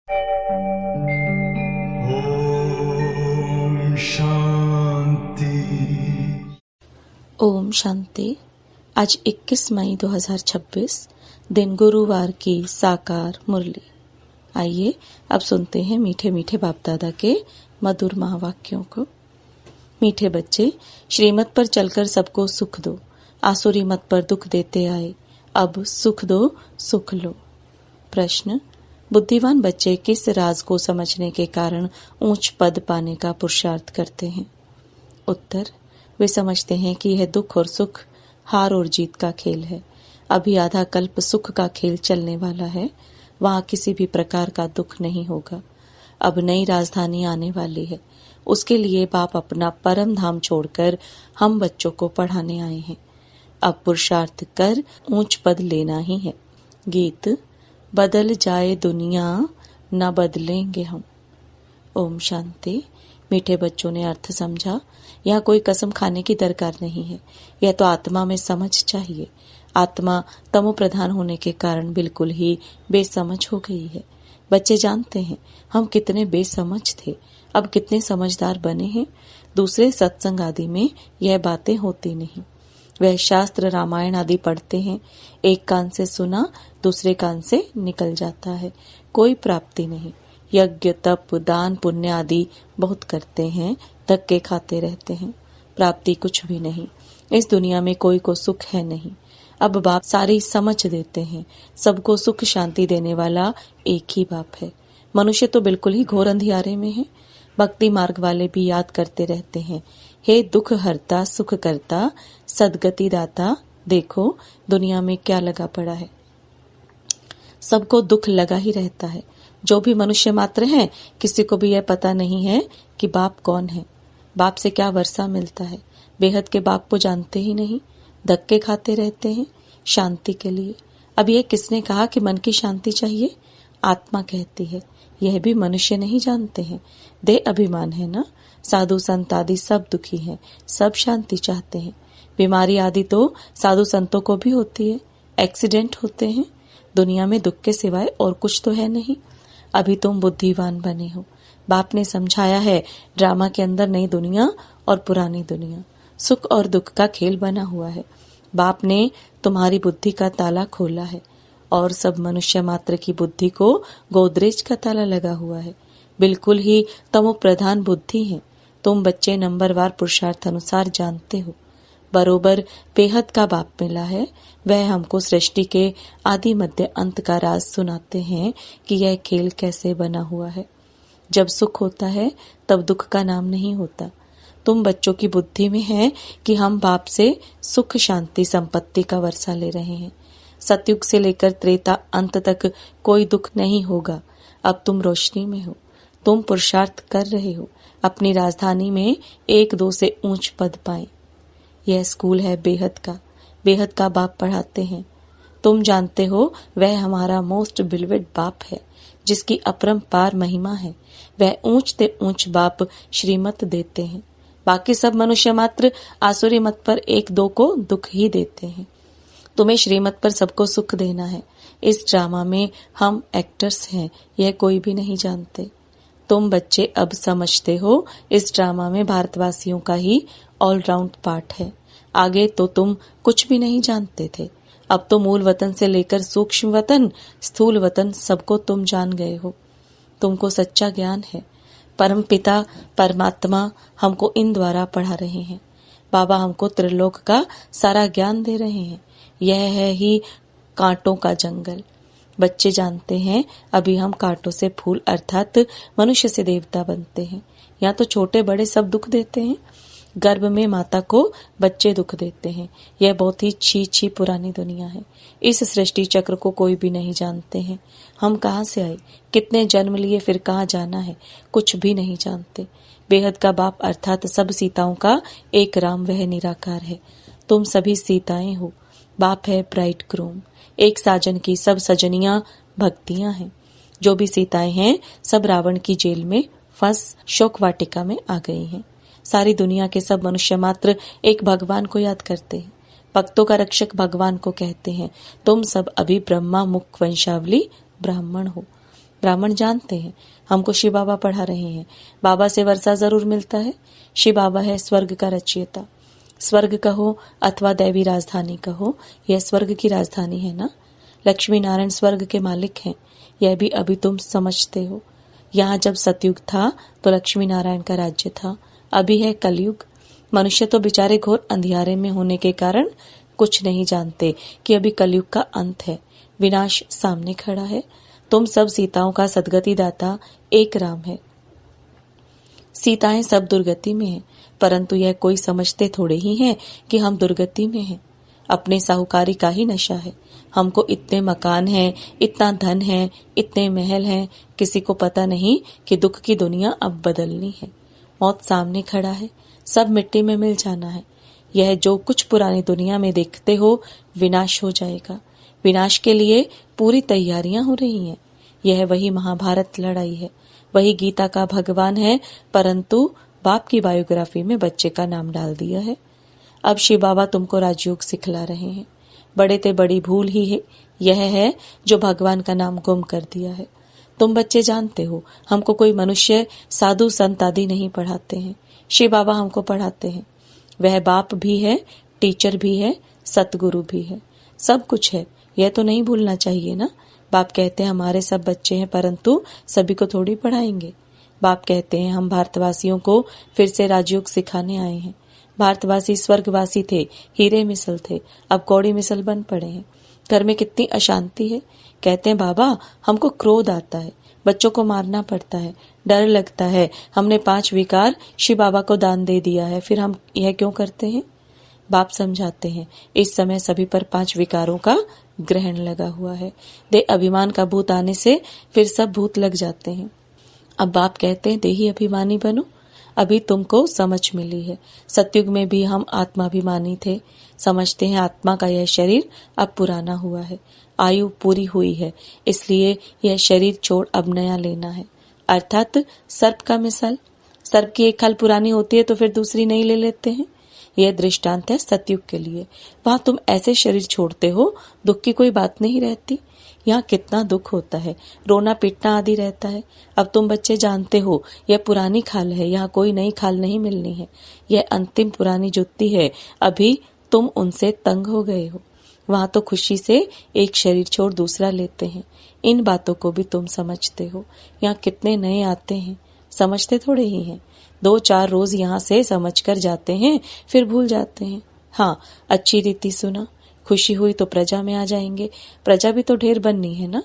ओम शांति। ओम शांति। आज 21 मई 2026 दिन गुरुवार की साकार मुरली। आइए अब सुनते हैं मीठे मीठे बाप दादा के मधुर महावाक्यों को। मीठे बच्चे, श्रीमत पर चलकर सबको सुख दो, आसुरी मत पर दुख देते आए, अब सुख दो सुख लो। प्रश्न: बुद्धिमान बच्चे किस राज को समझने के कारण ऊंच पद पाने का पुरुषार्थ करते हैं? उत्तर: वे समझते हैं कि यह दुख और सुख, हार और जीत का खेल है। अभी आधा कल्प सुख का खेल चलने वाला है, वहां किसी भी प्रकार का दुख नहीं होगा। अब नई राजधानी आने वाली है, उसके लिए बाप अपना परम धाम छोड़कर हम बच्चों को पढ़ाने आए हैं। अब पुरुषार्थ कर ऊंच पद लेना ही है। गीत: बदल जाए दुनिया, न बदलेंगे हम। ओम शांति। मीठे बच्चों ने अर्थ समझा। यह कोई कसम खाने की दरकार नहीं है, यह तो आत्मा में समझ चाहिए। आत्मा तमो प्रधान होने के कारण बिल्कुल ही बेसमझ हो गई है। बच्चे जानते हैं हम कितने बेसमझ थे, अब कितने समझदार बने हैं। दूसरे सत्संग आदि में यह बातें होती नहीं। वह शास्त्र रामायण आदि पढ़ते हैं, एक कान से सुना दूसरे कान से निकल जाता है, कोई प्राप्ति नहीं। यज्ञ तप दान पुण्य आदि बहुत करते हैं, धक्के खाते रहते हैं, प्राप्ति कुछ भी नहीं। इस दुनिया में कोई को सुख है नहीं। अब बाप सारी समझ देते हैं, सबको सुख शांति देने वाला एक ही बाप है। मनुष्य तो बिल्कुल ही घोर अंधियारे में है। भक्ति मार्ग वाले भी याद करते रहते हैं, हे दुख हरता सुख करता सदगति दाता। देखो दुनिया में क्या लगा पड़ा है, सबको दुख लगा ही रहता है। जो भी मनुष्य मात्र हैं, किसी को भी यह पता नहीं है कि बाप कौन है, बाप से क्या वर्षा मिलता है। बेहद के बाप को जानते ही नहीं, धक्के खाते रहते हैं शांति के लिए। अब यह किसने कहा कि मन की शांति चाहिए? आत्मा कहती है, यह भी मनुष्य नहीं जानते हैं। दे अभिमान है ना। साधु संत आदि सब दुखी हैं, सब शांति चाहते हैं। बीमारी आदि तो साधु संतों को भी होती है, एक्सीडेंट होते हैं। दुनिया में दुख के सिवाय और कुछ तो है नहीं। अभी तुम बुद्धिवान बने हो। बाप ने समझाया है, ड्रामा के अंदर नई दुनिया और पुरानी दुनिया, सुख और दुख का खेल बना हुआ है। बाप ने तुम्हारी बुद्धि का ताला खोला है और सब मनुष्य मात्र की बुद्धि को गोदरेज का ताला लगा हुआ है। बिल्कुल ही तमो प्रधान बुद्धि है। तुम बच्चे नंबरवार पुरुषार्थ अनुसार जानते हो। बरोबर बेहद का बाप मिला है, वह हमको सृष्टि के आदि मध्य अंत का राज सुनाते हैं कि यह खेल कैसे बना हुआ है। जब सुख होता है तब दुख का नाम नहीं होता। तुम बच्चों की बुद्धि में है कि हम बाप से सुख शांति संपत्ति का वर्षा ले रहे हैं। सतयुग से लेकर त्रेता अंत तक कोई दुख नहीं होगा। अब तुम रोशनी में हो, तुम पुरुषार्थ कर रहे हो अपनी राजधानी में एक दो से ऊंच पद पाए। यह स्कूल है बेहद का बाप पढ़ाते हैं। तुम जानते हो वह हमारा मोस्ट बिलवेड बाप है, जिसकी अपरंपार महिमा है। वह ऊंच ते ऊंच बाप श्रीमत देते हैं। बाकी सब मनुष्य मात्र आसुरी मत पर एक दो को दुख ही देते हैं। तुम्हें श्रीमत पर सबको सुख देना है। इस ड्रामा में हम एक्टर्स हैं, यह कोई भी नहीं जानते। तुम बच्चे अब समझते हो, इस ड्रामा में भारतवासियों का ही ऑलराउंड पार्ट है। आगे तो तुम कुछ भी नहीं जानते थे, अब तो मूल वतन से लेकर सूक्ष्म वतन स्थूल वतन सबको तुम जान गए हो। तुमको सच्चा ज्ञान है। परम पिता परमात्मा हमको इन द्वारा पढ़ा रहे हैं। बाबा हमको त्रिलोक का सारा ज्ञान दे रहे हैं। यह है ही कांटों का जंगल। बच्चे जानते हैं अभी हम कांटों से फूल अर्थात मनुष्य से देवता बनते हैं। यहाँ तो छोटे बड़े सब दुख देते हैं। गर्भ में माता को बच्चे दुख देते हैं। यह बहुत ही छी पुरानी दुनिया है। इस सृष्टि चक्र को कोई भी नहीं जानते हैं। हम कहाँ से आए, कितने जन्म लिए, फिर कहाँ जाना है, कुछ भी नहीं जानते। बेहद का बाप अर्थात सब सीताओं का एक राम, वह निराकार है। तुम सभी सीताएं हो। बाप है ब्राइड ग्रूम। एक साजन की सब सजनियां भक्तियां हैं। जो भी सीताएं हैं सब रावण की जेल में फंस शोक वाटिका में आ गई हैं। सारी दुनिया के सब मनुष्य मात्र एक भगवान को याद करते हैं। भक्तों का रक्षक भगवान को कहते हैं। तुम सब अभी ब्रह्मा मुख वंशावली ब्राह्मण हो। ब्राह्मण जानते हैं हमको शिव बाबा पढ़ा रहे हैं। बाबा से वर्षा जरूर मिलता है। शिव बाबा है स्वर्ग का रचयिता। स्वर्ग कहो अथवा दैवी राजधानी कहो, यह स्वर्ग की राजधानी है ना। लक्ष्मी नारायण स्वर्ग के मालिक हैं, यह भी अभी तुम समझते हो। यहाँ जब सतयुग था तो लक्ष्मी नारायण का राज्य था, अभी है कलयुग। मनुष्य तो बेचारे घोर अंधियारे में होने के कारण कुछ नहीं जानते कि अभी कलयुग का अंत है, विनाश सामने खड़ा है। तुम सब सीताओं का सदगति दाता एक राम है। सीताएं सब दुर्गति में हैं, परंतु यह कोई समझते थोड़े ही हैं कि हम दुर्गति में हैं। अपने साहूकारी का ही नशा है। हमको इतने मकान हैं, इतना धन है, इतने महल हैं, किसी को पता नहीं कि दुख की दुनिया अब बदलनी है। मौत सामने खड़ा है, सब मिट्टी में मिल जाना है। यह जो कुछ पुरानी दुनिया में देखते हो विनाश हो जाएगा। विनाश के लिए पूरी तैयारियां हो रही हैं। यह वही महाभारत लड़ाई है, वही गीता का भगवान है, परंतु बाप की बायोग्राफी में बच्चे का नाम डाल दिया है। अब शिव बाबा तुमको राजयोग सिखला रहे हैं। बड़े ते बड़ी भूल ही है यह है जो भगवान का नाम गुम कर दिया है। तुम बच्चे जानते हो हमको कोई मनुष्य साधु संत आदि नहीं पढ़ाते हैं, शिव बाबा हमको पढ़ाते हैं। वह बाप भी है, टीचर भी है, सतगुरु भी है, सब कुछ है। यह तो नहीं भूलना चाहिए ना। बाप कहते हैं हमारे सब बच्चे हैं, परंतु सभी को थोड़ी पढ़ाएंगे। बाप कहते हैं हम भारतवासियों को फिर से राजयोग सिखाने आए हैं। भारतवासी स्वर्गवासी थे, हीरे मिसल थे, अब कौड़ी मिसल बन पड़े हैं। घर में कितनी अशांति है। कहते हैं बाबा हमको क्रोध आता है, बच्चों को मारना पड़ता है, डर लगता है। हमने 5 विकार शिव बाबा को दान दे दिया है, फिर हम यह क्यों करते हैं। बाप समझाते हैं इस समय सभी पर 5 विकारों का ग्रहण लगा हुआ है। दे अभिमान का भूत आने से फिर सब भूत लग जाते हैं। अब बाप कहते हैं देही अभिमानी बनो। अभी तुमको समझ मिली है। सतयुग में भी हम आत्माभिमानी थे। समझते हैं आत्मा का यह शरीर अब पुराना हुआ है, आयु पूरी हुई है, इसलिए यह शरीर छोड़ अब नया लेना है। अर्थात सर्प का मिसाल, सर्प की एक खाल पुरानी होती है तो फिर दूसरी नई ले लेते हैं। यह दृष्टांत है सतयुग के लिए। वहां तुम ऐसे शरीर छोड़ते हो, दुख की कोई बात नहीं रहती। यहाँ कितना दुख होता है, रोना पीटना आदि रहता है। अब तुम बच्चे जानते हो यह पुरानी खाल है, यहाँ कोई नई खाल नहीं मिलनी है। यह अंतिम पुरानी जुत्ती है। अभी तुम उनसे तंग हो गए हो। वहां तो खुशी से एक शरीर छोड़ दूसरा लेते हैं। इन बातों को भी तुम समझते हो। यहाँ कितने नए आते हैं, समझते थोड़े ही हैं। 2-4 रोज यहाँ से समझ कर जाते हैं, फिर भूल जाते हैं। हाँ, अच्छी रीति सुना, खुशी हुई तो प्रजा में आ जाएंगे। प्रजा भी तो ढेर बननी है ना।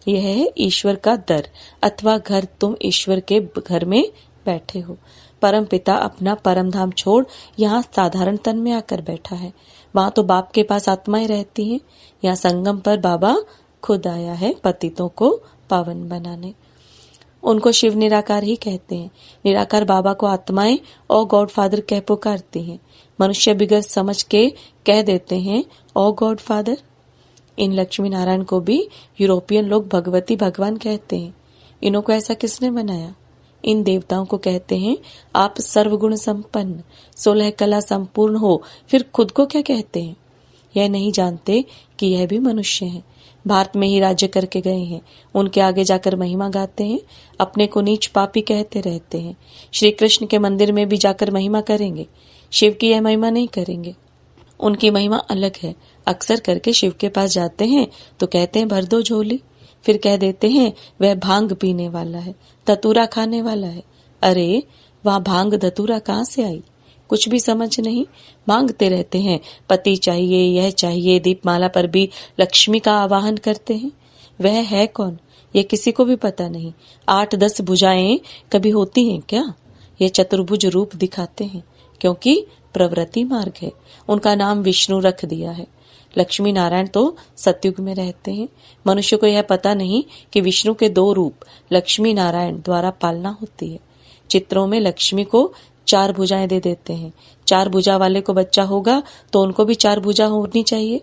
यह है ईश्वर का दर अथवा घर। तुम ईश्वर के घर में बैठे हो। परम पिता अपना परम धाम छोड़ यहाँ साधारण तन में आकर बैठा है। वहां तो बाप के पास आत्माएं रहती हैं। यहाँ संगम पर बाबा खुद आया है पतितों को पावन बनाने। उनको शिव निराकार ही कहते हैं। निराकार बाबा को आत्माएं और गॉड फादर कह पुकारती हैं। मनुष्य बिगड़ समझ के कह देते हैं ओ गॉड फादर। इन लक्ष्मी नारायण को भी यूरोपियन लोग भगवती भगवान कहते हैं। इन्हों को ऐसा किसने बनाया। इन देवताओं को कहते हैं आप सर्वगुण संपन्न 16 कला संपूर्ण हो, फिर खुद को क्या कहते हैं। यह नहीं जानते कि यह भी मनुष्य हैं। भारत में ही राज्य करके गए हैं, उनके आगे जाकर महिमा गाते हैं। अपने को नीच पापी कहते रहते हैं। श्री कृष्ण के मंदिर में भी जाकर महिमा करेंगे, शिव की यह महिमा नहीं करेंगे। उनकी महिमा अलग है। अक्सर करके शिव के पास जाते हैं तो कहते हैं भर दो झोली, फिर कह देते हैं वह भांग पीने वाला है, धतूरा खाने वाला है। अरे वहाँ भांग धतूरा कहाँ से आई, कुछ भी समझ नहीं। मांगते रहते हैं पति चाहिए, यह चाहिए। दीपमाला पर भी लक्ष्मी का आवाहन करते हैं। वह है कौन ये किसी को भी पता नहीं। 8-10 भुजाएं कभी होती हैं क्या। ये चतुर्भुज रूप दिखाते हैं क्योंकि प्रवृत्ति मार्ग है। उनका नाम विष्णु रख दिया है। लक्ष्मी नारायण तो सतयुग में रहते हैं। मनुष्य को यह पता नहीं कि विष्णु के 2 रूप लक्ष्मी नारायण द्वारा पालना होती है। चित्रों में लक्ष्मी को 4 भुजाएं दे देते हैं। 4 भुजा वाले को बच्चा होगा तो उनको भी 4 भुजा होनी चाहिए।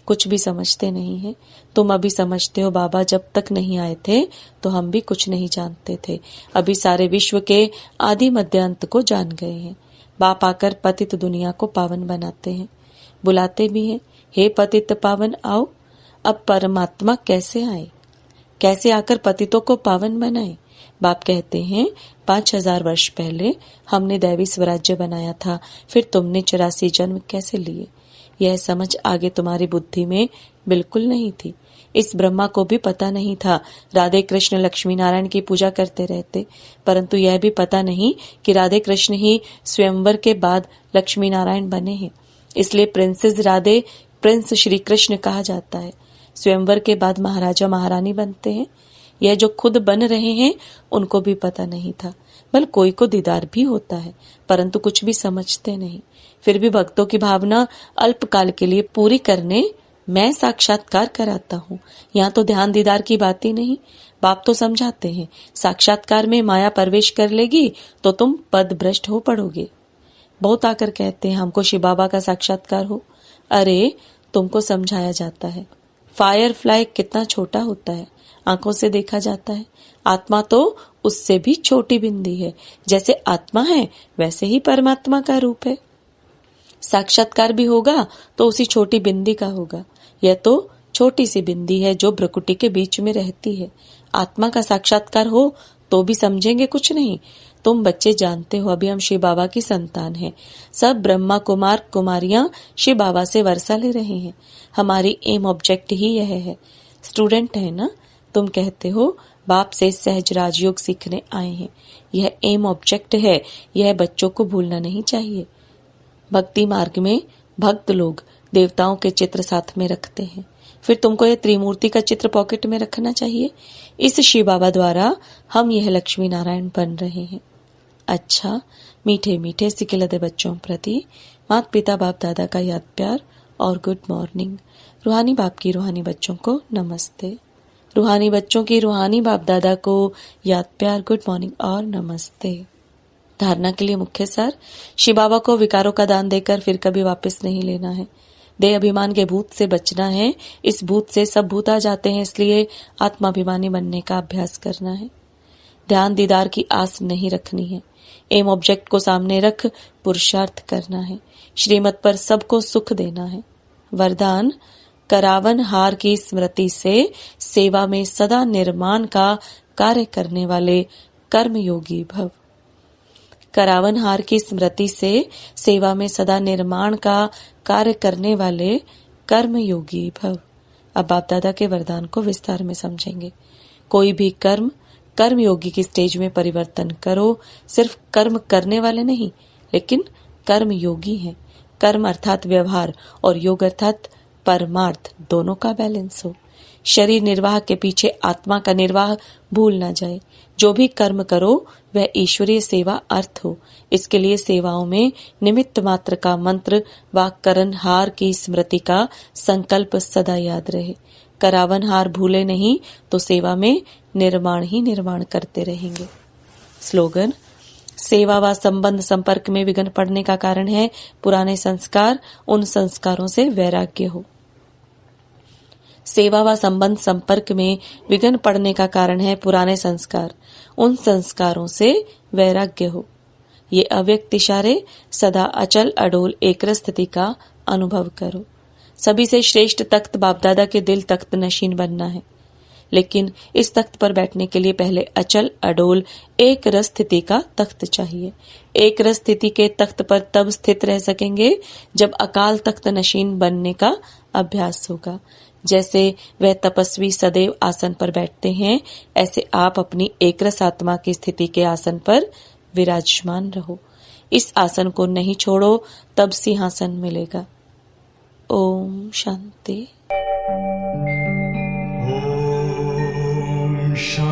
कुछ भी समझते नहीं है। तुम अभी समझते हो बाबा जब तक नहीं आए थे तो हम भी कुछ नहीं जानते थे। अभी सारे विश्व के आदि मध्यांत को जान गए हैं। बाप आकर पतित दुनिया को पावन बनाते हैं, बुलाते भी हैं हे पतित पावन आओ। अब परमात्मा कैसे आए। कैसे आकर पतितों को पावन बनाए। बाप कहते हैं 5000 वर्ष पहले हमने दैवी स्वराज्य बनाया था, फिर तुमने 84 जन्म कैसे लिए। यह समझ आगे तुम्हारी बुद्धि में बिल्कुल नहीं थी। इस ब्रह्मा को भी पता नहीं था राधे कृष्ण लक्ष्मी नारायण की पूजा करते रहते, परंतु यह भी पता नहीं कि राधे कृष्ण ही स्वयंवर के बाद लक्ष्मी नारायण बने हैं। इसलिए प्रिंसेस राधे प्रिंस श्री कृष्ण कहा जाता है। स्वयंवर के बाद महाराजा महारानी बनते हैं। यह जो खुद बन रहे हैं उनको भी पता नहीं था। बल कोई को दीदार भी होता है, परंतु कुछ भी समझते नहीं। फिर भी भक्तों की भावना अल्पकाल के लिए पूरी करने मैं साक्षात्कार कराता हूँ। यहाँ तो ध्यान दीदार की बात ही नहीं। बाप तो समझाते हैं साक्षात्कार में माया प्रवेश कर लेगी तो तुम पद भ्रष्ट हो पड़ोगे। बहुत आकर कहते हैं हमको शिव बाबा का साक्षात्कार हो। अरे तुमको समझाया जाता है फायर फ्लाई कितना छोटा होता है, आंखों से देखा जाता है। आत्मा तो उससे भी छोटी बिंदी है। जैसे आत्मा है वैसे ही परमात्मा का रूप है। साक्षात्कार भी होगा तो उसी छोटी बिंदी का होगा। यह तो छोटी सी बिंदी है जो भ्रुकुटी के बीच में रहती है। आत्मा का साक्षात्कार हो तो भी समझेंगे कुछ नहीं। तुम बच्चे जानते हो अभी हम शिव बाबा की संतान हैं। सब ब्रह्मा कुमार कुमारियां शिव बाबा से वर्षा ले रहे हैं। हमारी एम ऑब्जेक्ट ही यह है। स्टूडेंट है ना, तुम कहते हो बाप से सहज राजयोग सीखने आए हैं। यह एम ऑब्जेक्ट है, यह बच्चों को भूलना नहीं चाहिए। भक्ति मार्ग में भक्त लोग देवताओं के चित्र साथ में रखते हैं, फिर तुमको यह त्रिमूर्ति का चित्र पॉकेट में रखना चाहिए। इस शिव बाबा द्वारा हम यह लक्ष्मी नारायण बन रहे हैं। अच्छा, मीठे मीठे सिकिलदे बच्चों प्रति माता पिता बाप दादा का याद प्यार और गुड मॉर्निंग। रूहानी बाप की रूहानी बच्चों को नमस्ते। रूहानी बच्चों की रूहानी बाप दादा को याद प्यार, गुड मॉर्निंग और नमस्ते। धारणा के लिए मुख्य सार, शिव बाबा को विकारों का दान देकर फिर कभी वापस नहीं लेना है। देह अभिमान के भूत से बचना है। इस भूत से सब भूत आ जाते हैं, इसलिए आत्माभिमानी बनने का अभ्यास करना है। ध्यान दीदार की आस नहीं रखनी है। एम ऑब्जेक्ट को सामने रख पुरुषार्थ करना है। श्रीमत पर सबको सुख देना है। वरदान, करावन हार की स्मृति से सेवा में सदा निर्माण का कार्य करने वाले कर्मयोगी भव। करावन हार की स्मृति से सेवा में सदा निर्माण का कार्य करने वाले कर्मयोगी भव। अब बाप दादा के वरदान को विस्तार में समझेंगे। कोई भी कर्मयोगी की स्टेज में परिवर्तन करो। सिर्फ कर्म करने वाले नहीं, लेकिन कर्मयोगी हैं। कर्म अर्थात व्यवहार और योग अर्थात परमार्थ, दोनों का बैलेंस हो। शरीर निर्वाह के पीछे आत्मा का निर्वाह भूल ना जाए। जो भी कर्म करो वह ईश्वरीय सेवा अर्थ हो। इसके लिए सेवाओं में निमित्त मात्र का मंत्र व करनहार की स्मृति का संकल्प सदा याद रहे। करावनहार भूले नहीं तो सेवा में निर्माण ही निर्माण करते रहेंगे। स्लोगन, सेवा व संबंध संपर्क में विघ्न पड़ने का कारण है पुराने संस्कार, उन संस्कारों से वैराग्य हो। सेवा व संबंध संपर्क में विघ्न पड़ने का कारण है पुराने संस्कार, उन संस्कारों से वैराग्य हो। ये अव्यक्त इशारे सदा अचल अडोल एक स्थिति का अनुभव करो। सभी से श्रेष्ठ तख्त बापदादा के दिल तख्त नशीन बनना है, लेकिन इस तख्त पर बैठने के लिए पहले अचल अडोल एक रस स्थिति का तख्त चाहिए। एक रस स्थिति के तख्त पर तब स्थित रह सकेंगे जब अकाल तख्त नशीन बनने का अभ्यास होगा। जैसे वह तपस्वी सदैव आसन पर बैठते हैं, ऐसे आप अपनी एकरस आत्मा की स्थिति के आसन पर विराजमान रहो। इस आसन को नहीं छोड़ो, तब सिंहासन मिलेगा। ओम शांति। Om Shanti.